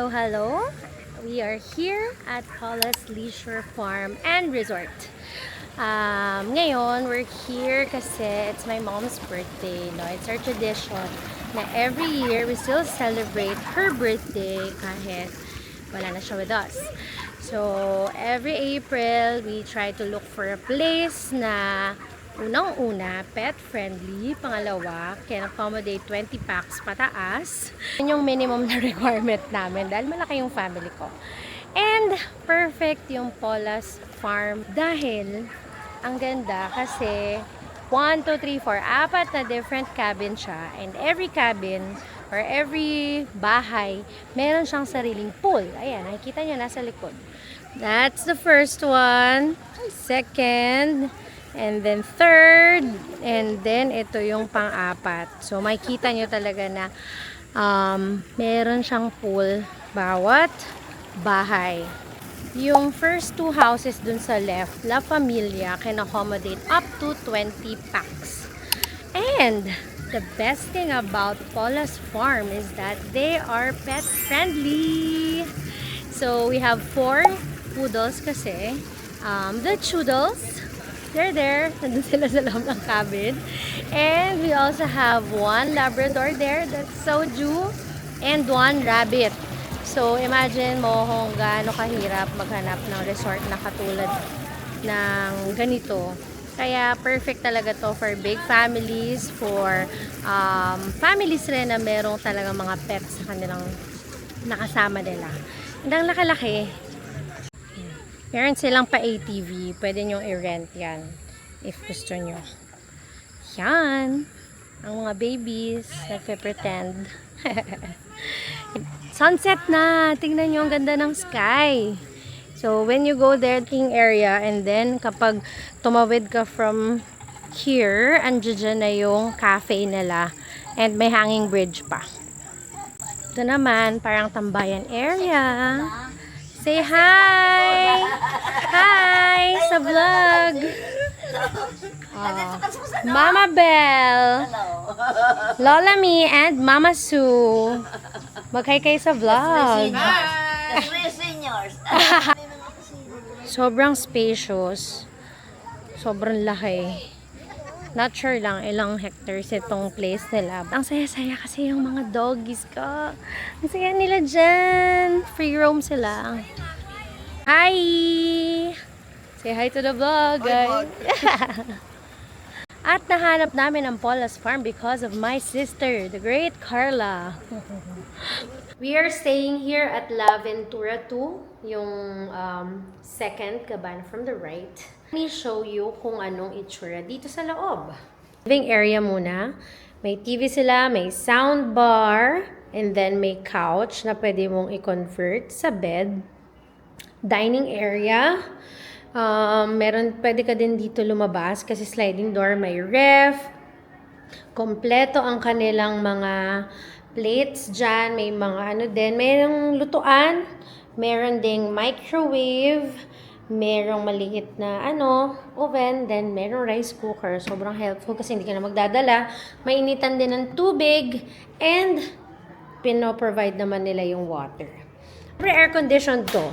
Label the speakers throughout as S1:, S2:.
S1: Hello! We are here at Paula's Leisure Farm and Resort. Ngayon, we're here kasi it's my mom's birthday. No? It's our tradition na every year we still celebrate her birthday kahit wala na siya with us. So, every April, we try to look for a place na unang-una, pet-friendly. Pangalawa, can accommodate 20 packs pataas. Yan yung minimum na requirement namin dahil malaki yung family ko. And perfect yung Paula's Farm dahil ang ganda kasi 1, 2, 3, 4, apat na different cabin siya. And every cabin or every bahay, meron siyang sariling pool. Ayan, nakikita nyo nasa likod. That's the first one. Second. And then third, and then ito yung pang-apat. So makikita nyo talaga na meron siyang pool bawat bahay. Yung first two houses dun sa left, La Familia, can accommodate up to 20 packs. And the best thing about Paula's Farm is that they are pet friendly. So we have 4 poodles kasi. The Choodles, they're there. Nandun sila sa loob ng cabin. And we also have 1 Labrador there. That's Soju. And 1 rabbit. So, imagine mo kung gaano kahirap maghanap ng resort na katulad ng ganito. Kaya, perfect talaga to for big families, for families rin na merong talagang mga pets sa kanilang nakasama nila. Ang laki-laki. Meron silang pa-ATV. Pwede nyo i-rent yan if gusto nyo. Yan. Ang mga babies nagpe-pretend. Sunset na. Tingnan nyo ang ganda ng sky. So, when you go there, king area, and then kapag tumawid ka from here, andyan na yung cafe nila. And may hanging bridge pa. Ito naman, parang tambayan area. Say hi! Hi! Sa vlog! Mama Belle! Lola Me and Mama Sue! Mag-hi kayo sa vlog! Sobrang spacious. Sobrang laki. Not sure lang ilang hectares itong place nila. Ang saya-saya kasi yung mga doggies ko. Ang saya nila dyan. Free roam sila. Hi! Say hi to the vlog, guys. At nahanap namin ang Paula's Farm because of my sister, the great Carla. We are staying here at La Ventura 2, yung second cabana from the right. Let me show you kung anong itsura dito sa loob. Living area muna. May TV sila, may sound bar, and then may couch na pwede mong i-convert sa bed. Dining area. Pwede ka din dito lumabas kasi sliding door, may ref. Kompleto ang kanilang mga plates dyan. May mga ano din. Mayroong lutuan. Meron ding microwave. Merong maliit na oven, then merong rice cooker. Sobrang helpful kasi hindi ka na magdadala. Mainitan din ng tubig, and pino-provide naman nila yung water. Air conditioned to.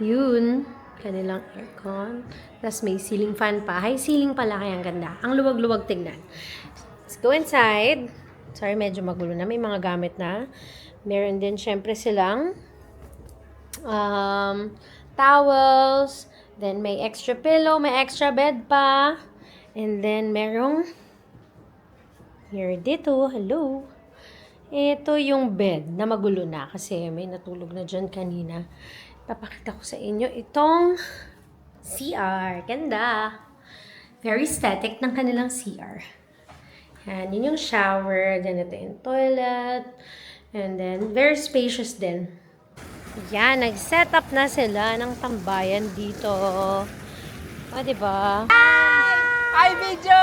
S1: Yun. Kanilang aircon. Tapos may ceiling fan pa. High ceiling pala, kaya ang ganda. Ang luwag-luwag tignan. Let's go inside. Sorry, medyo magulo na. May mga gamit na. Meron din syempre silang towels, then may extra pillow, may extra bed pa, and then merong here dito, hello, ito yung bed na magulo na kasi may natulog na dyan kanina. Papakita ko sa inyo itong CR, ganda, very static ng kanilang CR. Yan, yun yung shower, then ito yung toilet, and then very spacious din. Yan, nag-set up na sila ng tambayan dito. Diba?
S2: Hi! Hi, video!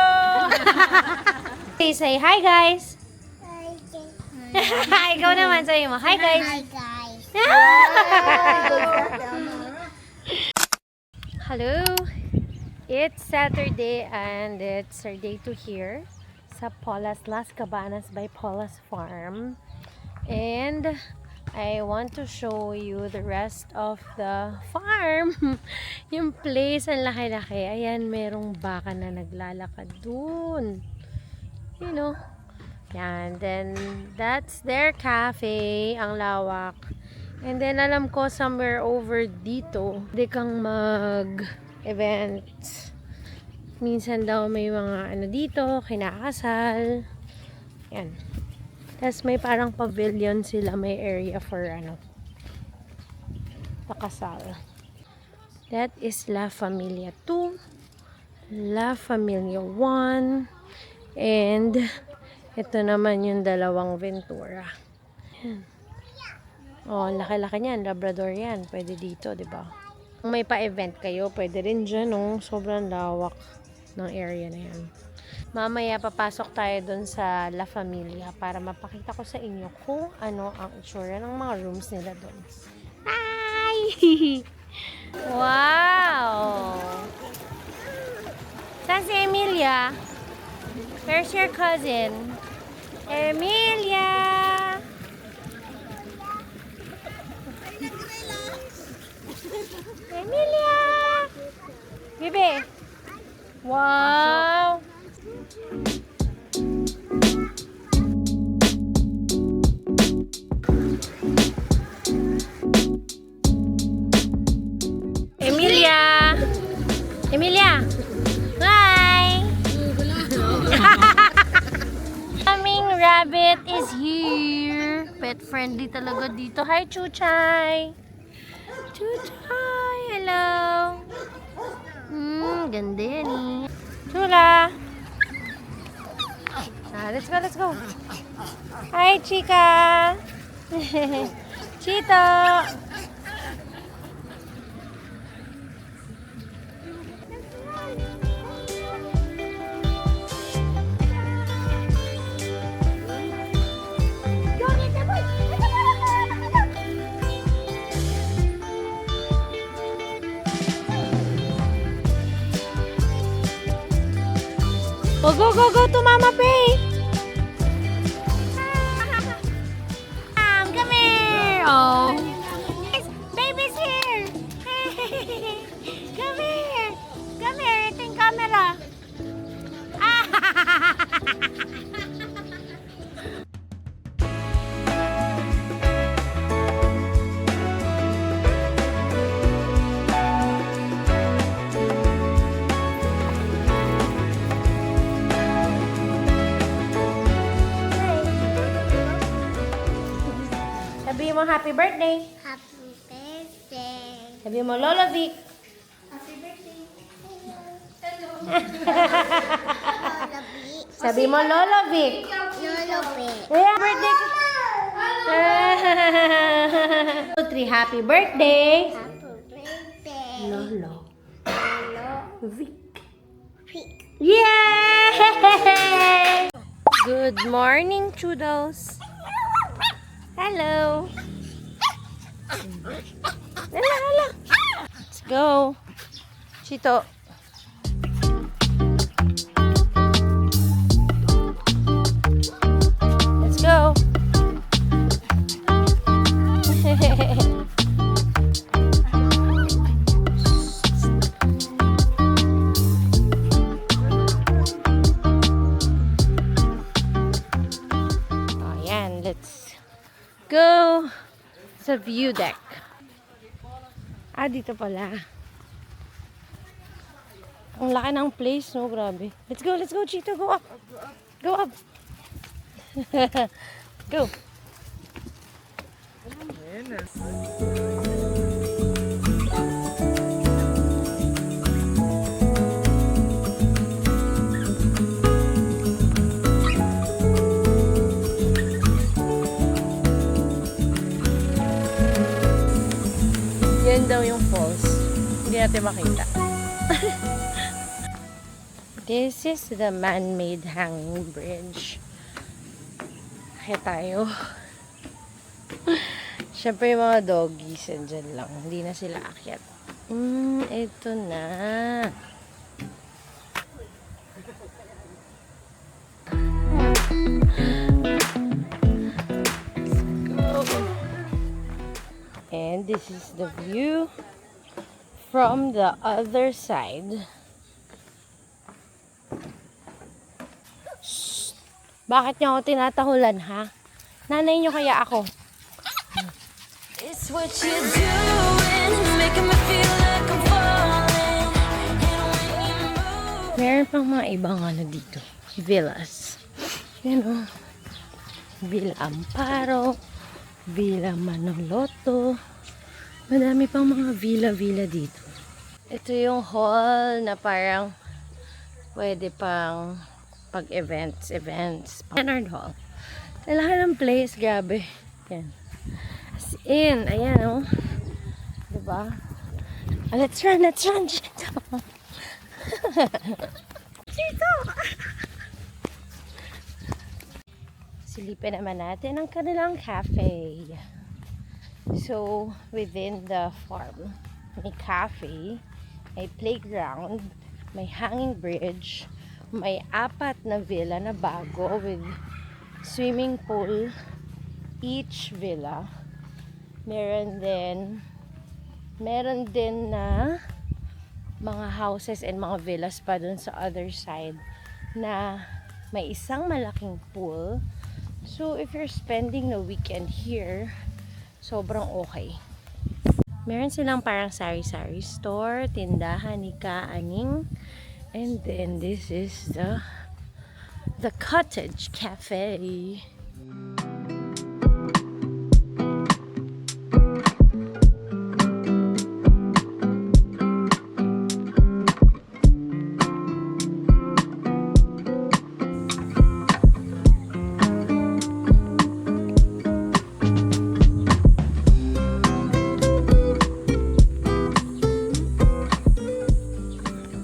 S1: Okay, say hi, guys!
S3: Hi, guys.
S1: Ikaw naman, sabi mo, hi, guys!
S3: Hi, guys.
S1: Hello! It's Saturday and it's our day 2 here sa Paula's Las Cabanas by Paula's Farm. And I want to show you the rest of the farm. Yung place, ang laki-laki. Ayan, merong baka na naglalakad dun. You know. Yan. Then, that's their cafe. Ang lawak. And then, alam ko, somewhere over dito, di kang mag-events. Minsan daw may mga ano dito, kinakasal. Yan. Tapos may parang pavilion sila, may area for ano, pakasal. That is La Familia 2, La Familia 1, and ito naman yung dalawang Ventura. Yan. Oh, laki-laki niyan, Labrador yan. Pwede dito, 'di ba? Kung may pa-event kayo, pwede rin dyan, no? Sobrang lawak ng area na yan. Mamaya papasok tayo dun sa La Familia para mapakita ko sa inyo kung ano ang itsura ng mga rooms nila dun. Hi! Wow! Saan si Emilia? Where's your cousin? Emilia! Emilia! Bibi! Wow! Emilia! Emilia! Hi! Aming rabbit is here. Pet friendly talaga dito. Hi, Chuchay! Chuchay! Hello! Ganda yan eh. Chula! Let's go, let's go! Hi, Chica! Chito! Oh, go, go, go to Mama Pay! Come here! Oh! Baby's here! Come here! Come here! Ito yung camera! Sabi mo happy birthday.
S3: Happy birthday.
S1: Sabi mo Lolo Vic.
S3: Happy birthday.
S1: Sabi mo Lolo Vic.
S3: Lolo Vic.
S1: Happy birthday. 2, 3, happy birthday.
S3: Happy birthday.
S1: Lolo
S3: Lolo
S1: Vic.
S3: Vic.
S1: Yay! Good morning, Chudels. Hello. Hala, hala. Let's go. Chito. Let's go. Ayan, let's go sa view deck. Dito pala. Ang laki ng place, no? Grabe. Let's go, Chito. Go up. Go up. Go. Yan daw yung falls. Hindi natin makita. This is the man-made hanging bridge. Kaya tayo. Siyempre yung mga doggies andyan lang. Hindi na sila akyat. Ito na. Let's go. And this is the view from the other side. Shh! Bakit niyo ako tinatahulan, ha? Nanay niyo kaya ako?
S4: It's what you're doing, it's making me feel like I'm falling. And when you move,
S1: Meron pang mga ibang dito. Villas. Yan o. Villa Amparo. Villa Manoloto. Madami pang mga villa-villa dito. Ito yung hall na parang pwede pang pag-events. Leonard Hall. Kailangan ng place, grabe. Yan. As in, ayan o. Diba? Let's run, Chito. Chito! Silipin naman natin ang kanilang cafe. So, within the farm, may cafe, may playground, may hanging bridge, may 4 na villa na bago with swimming pool each villa. Meron din na mga houses and mga villas pa dun sa other side na may isang malaking pool. So, if you're spending the weekend here, sobrang okay. Meron silang parang sari-sari store, tindahan ni Kaaning. And then, this is the Cottage Cafe.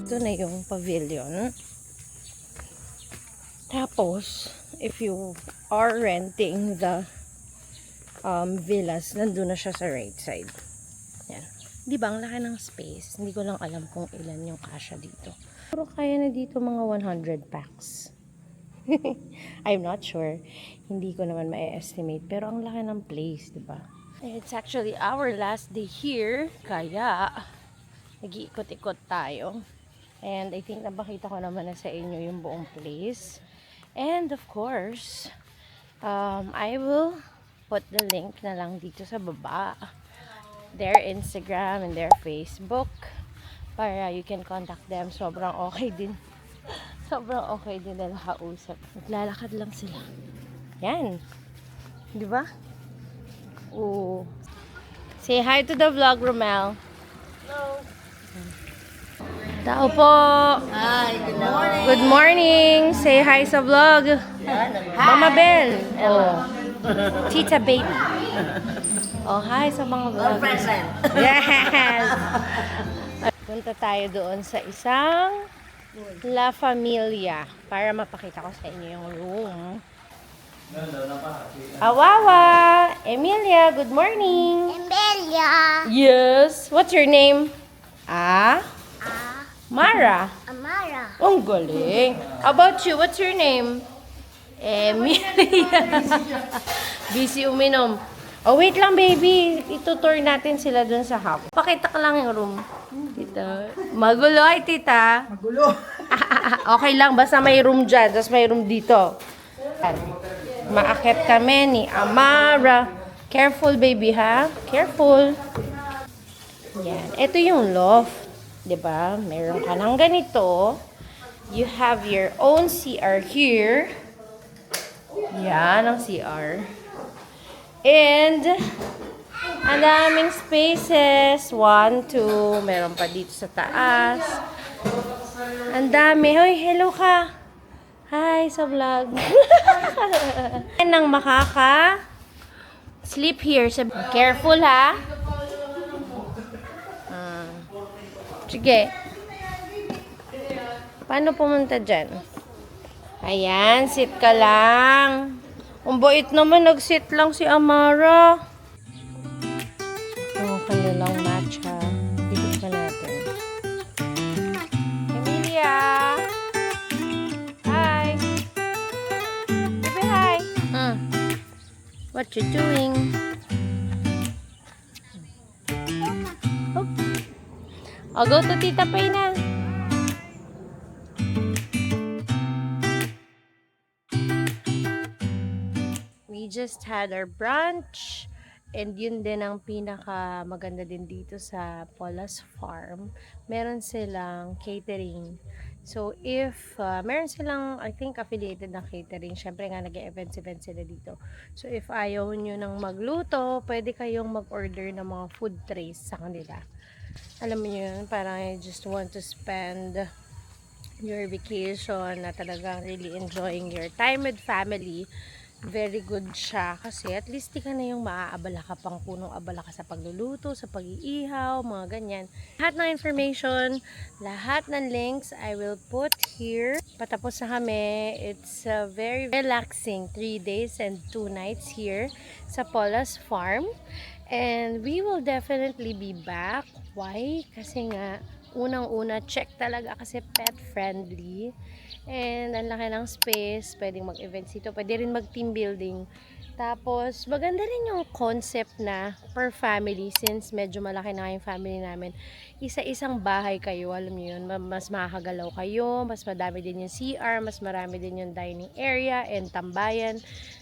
S1: Ito na yung pavilion. Tapos, if you are renting the villas, nandun na siya sa right side. Yan. Di ba, ang laki ng space. Hindi ko lang alam kung ilan yung kasya dito. Pero kaya na dito mga 100 packs. I'm not sure. Hindi ko naman ma-estimate. Pero ang laki ng place, di ba? It's actually our last day here. Kaya, nag-iikot-ikot tayo. And I think nabakita ko naman na sa inyo yung buong place. And of course, I will put the link na lang dito sa baba. Their Instagram and their Facebook. Para you can contact them. Sobrang okay din. Sobrang okay din na nakausap. Naglalakad lang sila. Yan. Di ba? Oo. Say hi to the vlog, Romel. Tao po.
S2: Hi, good morning.
S1: Good morning. Say hi sa vlog. Mama Bell. Oh. Tita Baby. Oh, hi sa mga vlog.
S2: Present.
S1: Yes. Punta tayo doon sa isang La Familia para mapakita ko sa inyo yung room. Awawa. Emilia, good morning.
S3: Emilia.
S1: Yes. What's your name? Mara.
S3: Amara.
S1: Ang galing. How about you? What's your name? Emilia. Busy uminom. Oh, wait lang, baby. Itutour natin sila dun sa house. Pakita ka lang yung room. Tita. Magulo ay, tita.
S2: Magulo.
S1: Okay lang. Basta may room dyan. Tapos may room dito. Maakit kami ni Amara. Careful, baby, ha? Careful. Yan. Ito yung loft. 'Di ba? Meron ka ng ganito. You have your own CR here. Yan ang CR. And ang daming spaces. 1, 2. Meron pa dito sa taas. Ang dami. Hoy, hello ka. Hi sa vlog. Yan ang makaka sleep here. Careful, ha? Sige. Paano pumunta dyan? Ayan, sit ka lang. Ang bait naman, nag-sit lang si Amara. Ang kanilang matcha. Dito pa natin. Emilia! Hi! Baby, hi! What you doing? O, go to Tita Pay na. We just had our brunch. And yun din ang pinaka maganda din dito sa Paula's Farm. Meron silang catering. So, if meron silang, I think, affiliated na catering. Syempre nga, nag-event-event sila dito. So, if ayaw nyo nang magluto, pwede kayong mag-order ng mga food trays sa kanila. Alam mo yun, parang I just want to spend your vacation na talagang really enjoying your time with family. Very good siya kasi at least di ka na yung maaabala ka pang punong abala ka sa pagluluto, sa pag-iihaw, mga ganyan. Lahat ng information, lahat ng links I will put here. Patapos na kami. It's a very relaxing 3 days and 2 nights here sa Paula's Farm. And we will definitely be back. Why? Kasi nga unang-una, check talaga kasi pet friendly. And ang laki ng space, pwedeng mag-events dito, pwede rin mag-team building. Tapos, maganda rin yung concept na per family, since medyo malaki na yung family namin. Isa-isang bahay kayo, alam niyo yun, mas makakagalaw kayo, mas madami din yung CR, mas marami din yung dining area and tambayan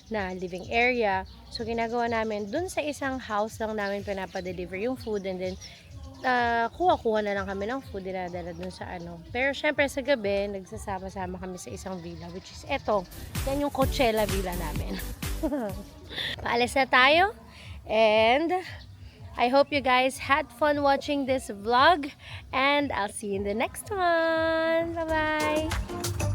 S1: na living area. So, ginagawa namin, dun sa isang house lang namin pinapadeliver yung food, and then kuha-kuha na lang kami ng food, dinadala dun sa ano. Pero syempre sa gabi, nagsasama-sama kami sa isang villa, which is eto. Yan yung Coachella Villa namin. Paalis na tayo. And I hope you guys had fun watching this vlog. And I'll see you in the next one. Bye-bye!